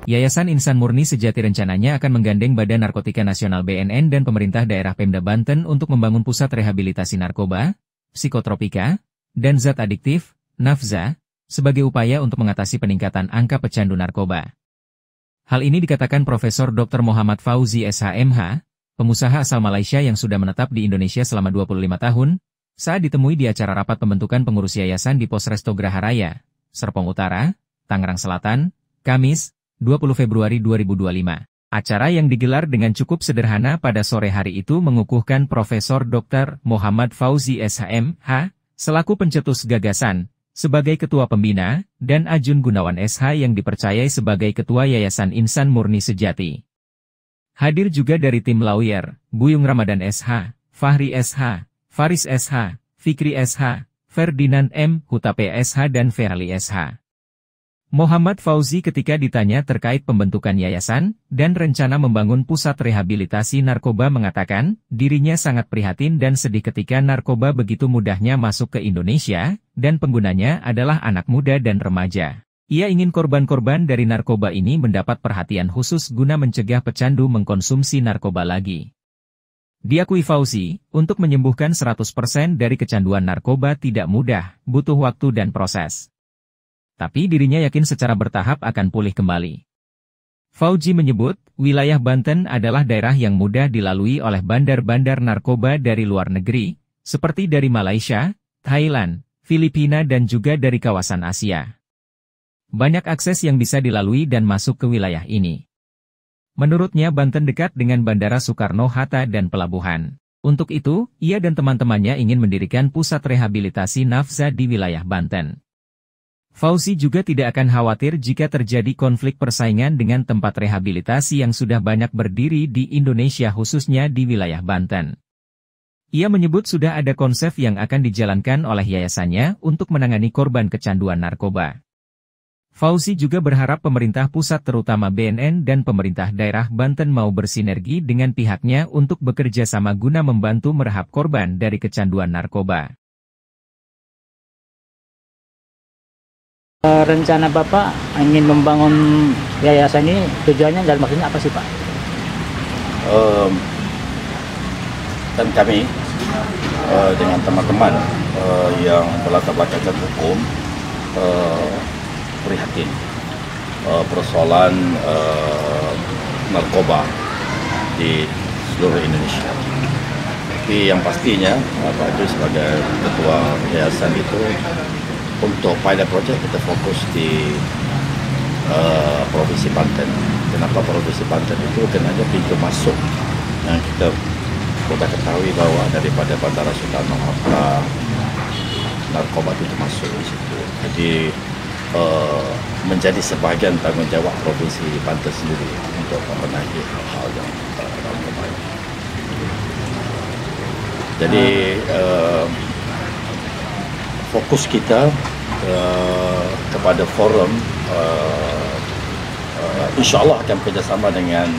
Yayasan Insan Murni Sejati rencananya akan menggandeng Badan Narkotika Nasional BNN dan pemerintah daerah Pemda Banten untuk membangun pusat rehabilitasi narkoba, psikotropika, dan zat adiktif, NAFZA, sebagai upaya untuk mengatasi peningkatan angka pecandu narkoba. Hal ini dikatakan Profesor Dr. Muhammad Fauzi SHMH, pengusaha asal Malaysia yang sudah menetap di Indonesia selama 25 tahun, saat ditemui di acara rapat pembentukan pengurus yayasan di Pos Resto Graha Raya, Serpong Utara, Tangerang Selatan, Kamis, 20 Februari 2025. Acara yang digelar dengan cukup sederhana pada sore hari itu mengukuhkan Profesor Dr. Muhammad Fauzi SHMH, selaku pencetus gagasan, sebagai Ketua Pembina, dan Ajun Gunawan SH yang dipercayai sebagai Ketua Yayasan Insan Murni Sejati. Hadir juga dari tim lawyer, Buyung Ramadan SH, Fahri SH, Faris SH, Fikri SH, Ferdinand M. Hutape SH dan Ferali SH. Muhammad Fauzi ketika ditanya terkait pembentukan yayasan dan rencana membangun pusat rehabilitasi narkoba mengatakan, dirinya sangat prihatin dan sedih ketika narkoba begitu mudahnya masuk ke Indonesia, dan penggunanya adalah anak muda dan remaja. Ia ingin korban-korban dari narkoba ini mendapat perhatian khusus guna mencegah pecandu mengkonsumsi narkoba lagi. Diakui Fauzi, untuk menyembuhkan 100% dari kecanduan narkoba tidak mudah, butuh waktu dan proses. Tapi dirinya yakin secara bertahap akan pulih kembali. Fauzi menyebut, wilayah Banten adalah daerah yang mudah dilalui oleh bandar-bandar narkoba dari luar negeri, seperti dari Malaysia, Thailand, Filipina dan juga dari kawasan Asia. Banyak akses yang bisa dilalui dan masuk ke wilayah ini. Menurutnya Banten dekat dengan Bandara Soekarno-Hatta dan pelabuhan. Untuk itu, ia dan teman-temannya ingin mendirikan pusat rehabilitasi NAFZA di wilayah Banten. Fauzi juga tidak akan khawatir jika terjadi konflik persaingan dengan tempat rehabilitasi yang sudah banyak berdiri di Indonesia khususnya di wilayah Banten. Ia menyebut sudah ada konsep yang akan dijalankan oleh yayasannya untuk menangani korban kecanduan narkoba. Fauzi juga berharap pemerintah pusat terutama BNN dan pemerintah daerah Banten mau bersinergi dengan pihaknya untuk bekerja sama guna membantu merehab korban dari kecanduan narkoba. Rencana Bapak ingin membangun yayasan ini tujuannya dan maksudnya apa sih Pak? Dan kami dengan teman-teman yang berlatar belakang hukum prihatin persoalan narkoba di seluruh Indonesia. Tapi yang pastinya Pak Aju sebagai ketua yayasan itu, untuk pilot project kita fokus di Provinsi Banten. Kenapa Provinsi Banten itu? Karena pintu masuk yang kita sudah ketahui bahwa daripada Bandara Soekarno-Hatta narkoba itu masuk di situ. Jadi menjadi sebahagian tanggung jawab Provinsi Banten sendiri untuk membenahi hal-hal yang narkoba. Jadi fokus kita kepada forum, insyaAllah akan bekerjasama dengan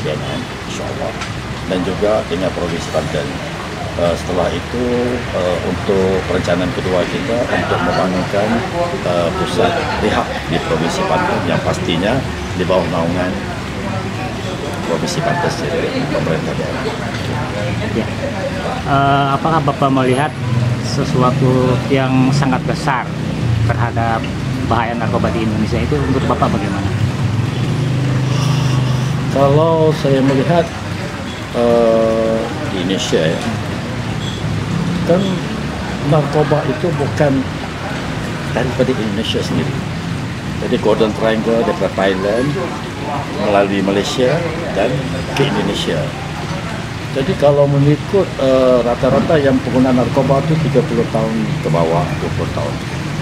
BNN, insyaAllah, dan juga dengan Provinsi Banten. Setelah itu, untuk perencanaan kedua kita untuk membangunkan pusat rehab di Provinsi Banten yang pastinya di bawah naungan Provinsi Banten sendiri, pemerintah daerah. Ya. Apakah Bapak melihat sesuatu yang sangat besar terhadap bahaya narkoba di Indonesia itu untuk Bapak bagaimana? Kalau saya melihat di Indonesia ya, kan narkoba itu bukan daripada Indonesia sendiri. Jadi Golden Triangle daripada Thailand melalui Malaysia dan ke Indonesia. Jadi kalau mengikut rata-rata yang pengguna narkoba itu 30 tahun ke bawah, 20 tahun.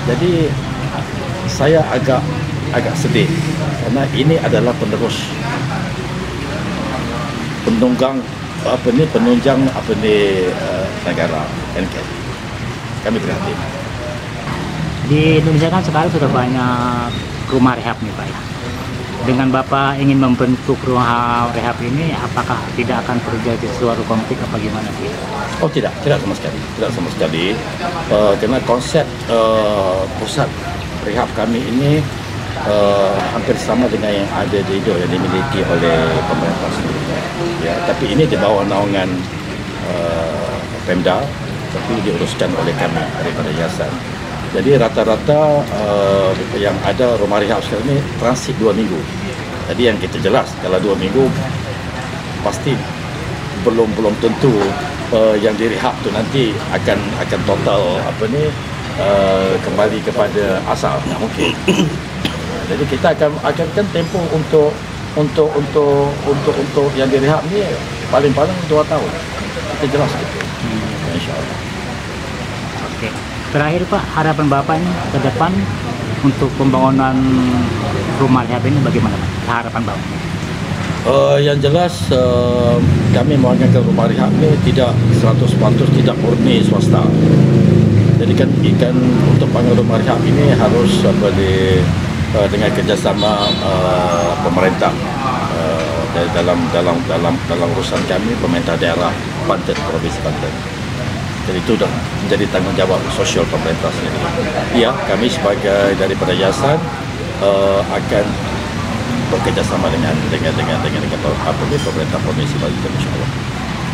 Jadi saya agak sedih karena ini adalah penunjang negara NKRI. Kami prihatin. Di Indonesia kan sekarang sudah banyak rumah rehab nih Pak ya. Dengan Bapak ingin membentuk rumah rehab ini, apakah tidak akan terjadi suatu konflik apa gimana sih? Oh tidak sama sekali. Karena konsep pusat rehab kami ini hampir sama dengan yang ada di Indo yang dimiliki oleh pemerintah sendiri. Ya, tapi ini di bawah naungan Pemda, tapi diuruskan oleh kami daripada yayasan. Jadi rata-rata yang ada rumah rehab sekarang ini transit 2 minggu. Jadi yang kita jelas kalau 2 minggu pasti belum tentu yang direhab tu nanti akan total kembali kepada asal. Mungkin. Jadi kita akan tempoh untuk yang direhab ni paling-paling 2 tahun. Kita jelas gitu. InsyaAllah. Oke. Terakhir Pak, harapan Bapak ini ke depan untuk pembangunan rumah rehab ini bagaimana Pak? Harapan Bapak? Yang jelas kami menganggap rumah rehab ini tidak 100% tidak murni swasta. Jadi kan untuk bangun rumah rehab ini harus dengan kerjasama pemerintah dalam urusan kami pemerintah daerah Banten, Provinsi Banten. Jadi itu dah menjadi tanggungjawab sosial pemerintah sendiri. Ya, kami sebagai daripada yayasan akan bekerjasama dengan pemerintah Provinsi Banten, insyaAllah.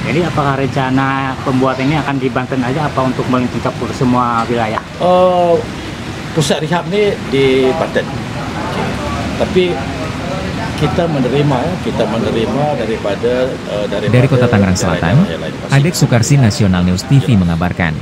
Jadi apakah rencana pembuatan ini akan di Banten aja apa untuk melingkup semua wilayah? Pusat rehab ni di Banten. Tapi kita menerima daripada Dari Kota Tangerang Selatan, Adek Sukarsi Nasional News TV mengabarkan.